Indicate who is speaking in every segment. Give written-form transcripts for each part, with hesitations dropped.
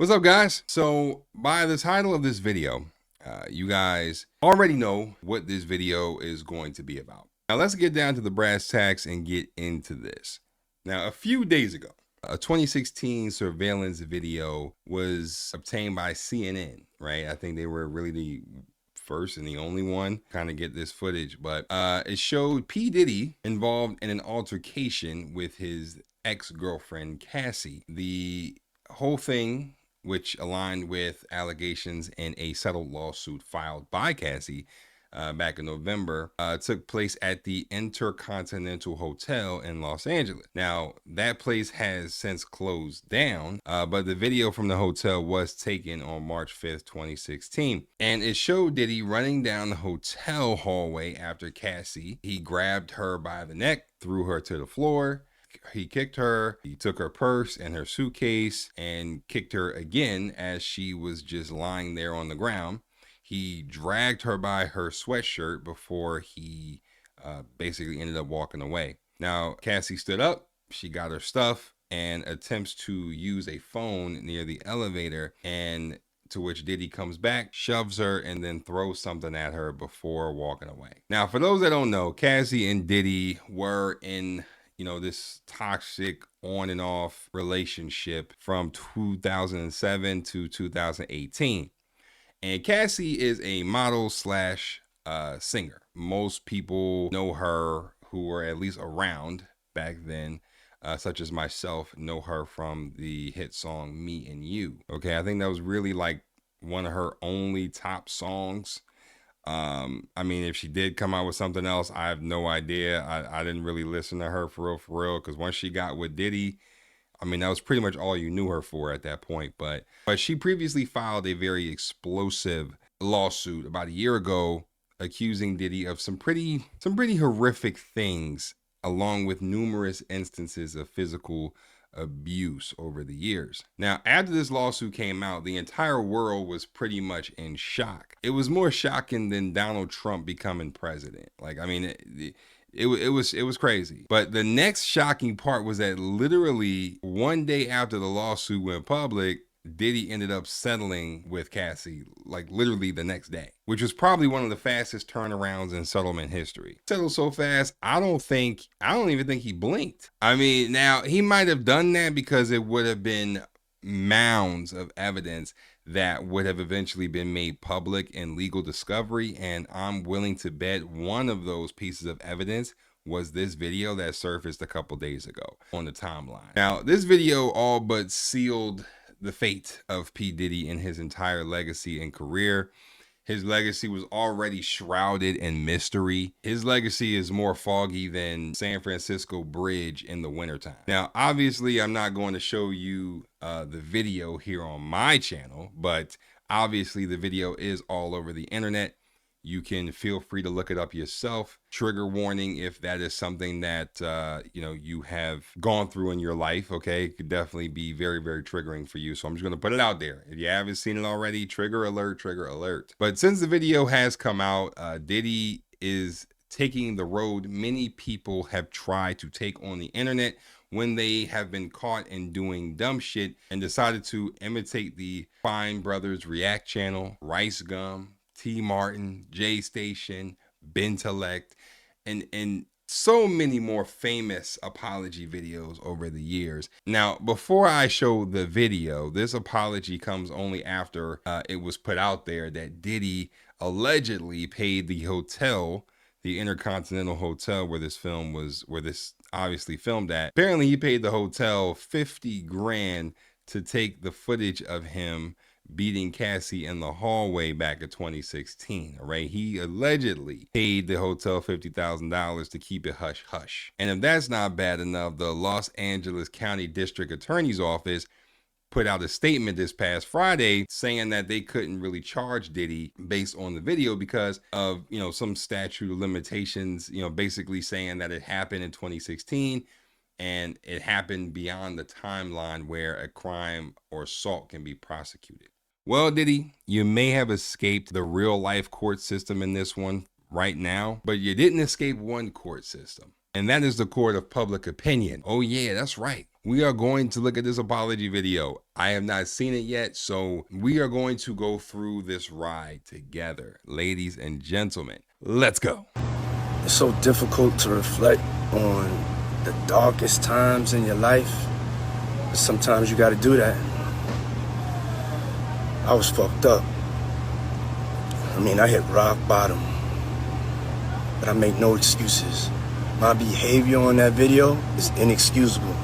Speaker 1: What's up, guys? So by the title of this video, you guys already know what this video is going to be about. Now let's get down to the brass tacks and get into this. Now, a few days ago, a 2016 surveillance video was obtained by CNN, right? I think they were really the first and the only one kind of get this footage, but it showed P. Diddy involved in an altercation with his ex-girlfriend, Cassie. The whole thing, which aligned with allegations in a settled lawsuit filed by Cassie back in November, took place at the Intercontinental Hotel in Los Angeles. Now, that place has since closed down, but the video from the hotel was taken on March 5th, 2016. And it showed Diddy running down the hotel hallway after Cassie. He grabbed her by the neck, threw her to the floor. He kicked her, he took her purse and her suitcase and kicked her again as she was just lying there on the ground. He dragged her by her sweatshirt before he basically ended up walking away. Now, Cassie stood up, she got her stuff and attempts to use a phone near the elevator, and to which Diddy comes back, shoves her, and then throws something at her before walking away. Now, for those that don't know, Cassie and Diddy were in this toxic on and off relationship from 2007 to 2018. And Cassie is a model slash singer. Most people know her who were at least around back then, such as myself, know her from the hit song Me and You. Okay, I think that was really like one of her only top songs. I mean, if she did come out with something else, I have no idea. I didn't really listen to her for real, because once she got with Diddy, I mean, that was pretty much all you knew her for at that point. But she previously filed a very explosive lawsuit about a year ago, accusing Diddy of some pretty horrific things, along with numerous instances of physical abuse over the years. Now, after this lawsuit came out, the entire world was pretty much in shock. It was more shocking than Donald Trump becoming president. Like, I mean, it was crazy. But the next shocking part was that literally one day after the lawsuit went public, Diddy ended up settling with Cassie, like literally the next day, which was probably one of the fastest turnarounds in settlement history. Settled so fast, I don't even think he blinked. I mean, now he might have done that because it would have been mounds of evidence that would have eventually been made public in legal discovery, and I'm willing to bet one of those pieces of evidence was this video that surfaced a couple days ago on the timeline. Now, this video all but sealed the fate of P. Diddy and his entire legacy and career. His legacy was already shrouded in mystery. His legacy is more foggy than San Francisco Bridge in the wintertime. Now, obviously, I'm not going to show you the video here on my channel, but obviously the video is all over the internet. You can feel free to look it up yourself. Trigger warning if that is something that you have gone through in your life. Okay, it could definitely be very, very triggering for you. So I'm just going to put it out there. If you haven't seen it already, trigger alert, trigger alert. But since the video has come out, Diddy is taking the road many people have tried to take on the internet when they have been caught in doing dumb shit and decided to imitate the Fine Brothers React channel, Rice Gum, T. Martin, J Station, Bentellect, and so many more famous apology videos over the years. Now, before I show the video, this apology comes only after it was put out there that Diddy allegedly paid the hotel, the Intercontinental Hotel where this obviously filmed at. Apparently, he paid the hotel 50 grand to take the footage of him beating Cassie in the hallway back in 2016. All right, he allegedly paid the hotel $50,000 to keep it hush hush. And if that's not bad enough, the Los Angeles County District Attorney's Office put out a statement this past Friday saying that they couldn't really charge Diddy based on the video because of some statute of limitations, basically saying that it happened in 2016 and it happened beyond the timeline where a crime or assault can be prosecuted. Well, Diddy, you may have escaped the real life court system in this one right now, but you didn't escape one court system. And that is the court of public opinion. Oh yeah, that's right. We are going to look at this apology video. I have not seen it yet, so we are going to go through this ride together. Ladies and gentlemen, let's go.
Speaker 2: It's so difficult to reflect on the darkest times in your life, but sometimes you gotta do that. I was fucked up. I hit rock bottom, but I make no excuses. My behavior on that video is inexcusable.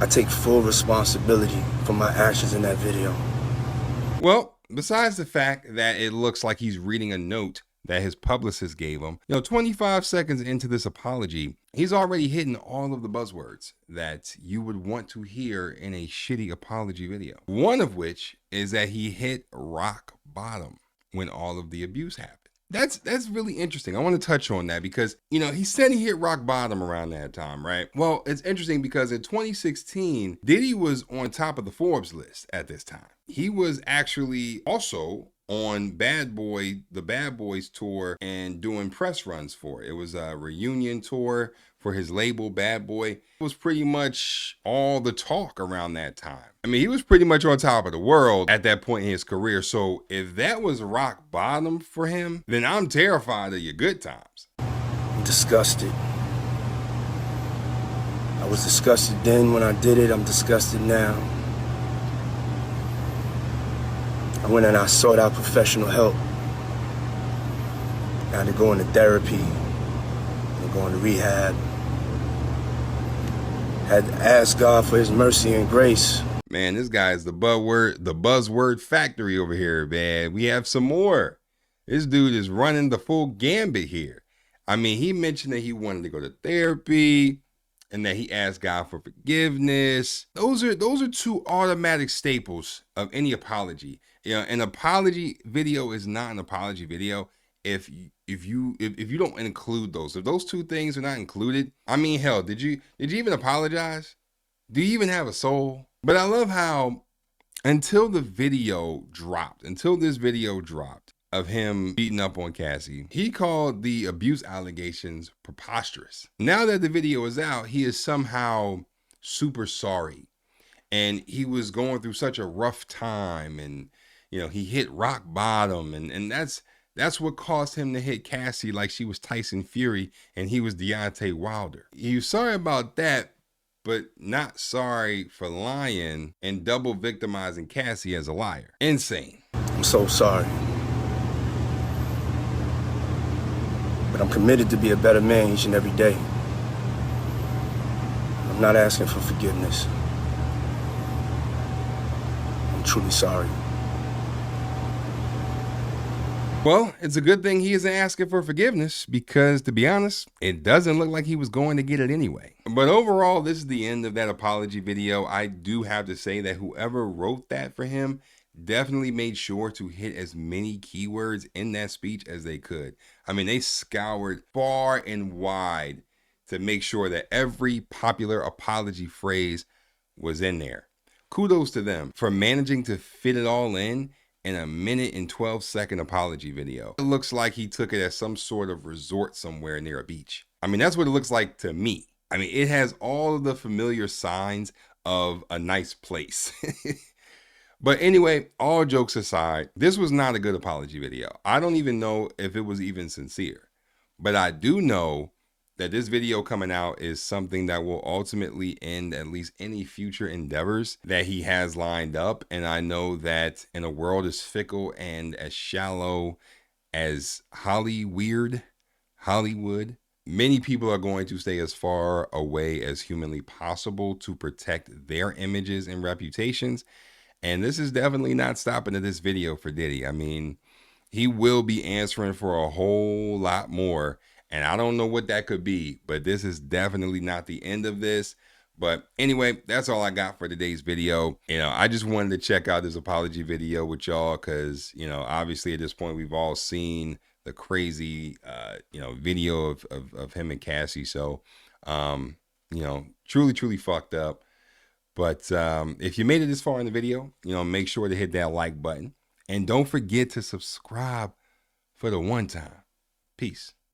Speaker 2: I take full responsibility for my actions in that video.
Speaker 1: Well, besides the fact that it looks like he's reading a note that his publicist gave him, 25 seconds into this apology, he's already hitting all of the buzzwords that you would want to hear in a shitty apology video. One of which is that he hit rock bottom when all of the abuse happened. That's really interesting. I want to touch on that because, he said he hit rock bottom around that time, right? Well, it's interesting because in 2016, Diddy was on top of the Forbes list at this time. He was actually also on the Bad Boys tour and doing press runs for it. It was a reunion tour for his label Bad Boy. It was pretty much all the talk around that time. He was pretty much on top of the world at that point in his career. So if that was rock bottom for him, then I'm terrified of your good times.
Speaker 2: I'm disgusted. I was disgusted then when I did it. I'm disgusted now. I went and I sought out professional help. I had to go into therapy, and go into rehab. Had to ask God for his mercy and grace.
Speaker 1: Man, this guy's the buzzword factory over here, man. We have some more. This dude is running the full gambit here. He mentioned that he wanted to go to therapy and that he asked God for forgiveness. Those are two automatic staples of any apology. An apology video is not an apology video if you don't include those. If those two things are not included, hell, did you even apologize? Do you even have a soul? But I love how until this video dropped of him beating up on Cassie, he called the abuse allegations preposterous. Now that the video is out, he is somehow super sorry. And he was going through such a rough time, and he hit rock bottom, and that's what caused him to hit Cassie like she was Tyson Fury and he was Deontay Wilder. He was sorry about that, but not sorry for lying and double victimizing Cassie as a liar. Insane.
Speaker 2: I'm so sorry. But I'm committed to be a better man each and every day. I'm not asking for forgiveness. I'm truly sorry.
Speaker 1: Well, it's a good thing he isn't asking for forgiveness because, to be honest, it doesn't look like he was going to get it anyway. But overall, this is the end of that apology video. I do have to say that whoever wrote that for him definitely made sure to hit as many keywords in that speech as they could. They scoured far and wide to make sure that every popular apology phrase was in there. Kudos to them for managing to fit it all in a 1:12 apology video. It looks like he took it as some sort of resort somewhere near a beach. That's what it looks like to me. It has all of the familiar signs of a nice place. But anyway, all jokes aside, this was not a good apology video. I don't even know if it was even sincere, but I do know that this video coming out is something that will ultimately end at least any future endeavors that he has lined up. And I know that in a world as fickle and as shallow as Hollywood, many people are going to stay as far away as humanly possible to protect their images and reputations. And this is definitely not stopping at this video for Diddy. He will be answering for a whole lot more. And I don't know what that could be, but this is definitely not the end of this. But anyway, that's all I got for today's video. I just wanted to check out this apology video with y'all because, obviously at this point, we've all seen the crazy, video of him and Cassie. So, truly fucked up. But if you made it this far in the video, make sure to hit that like button. And don't forget to subscribe for the one time. Peace.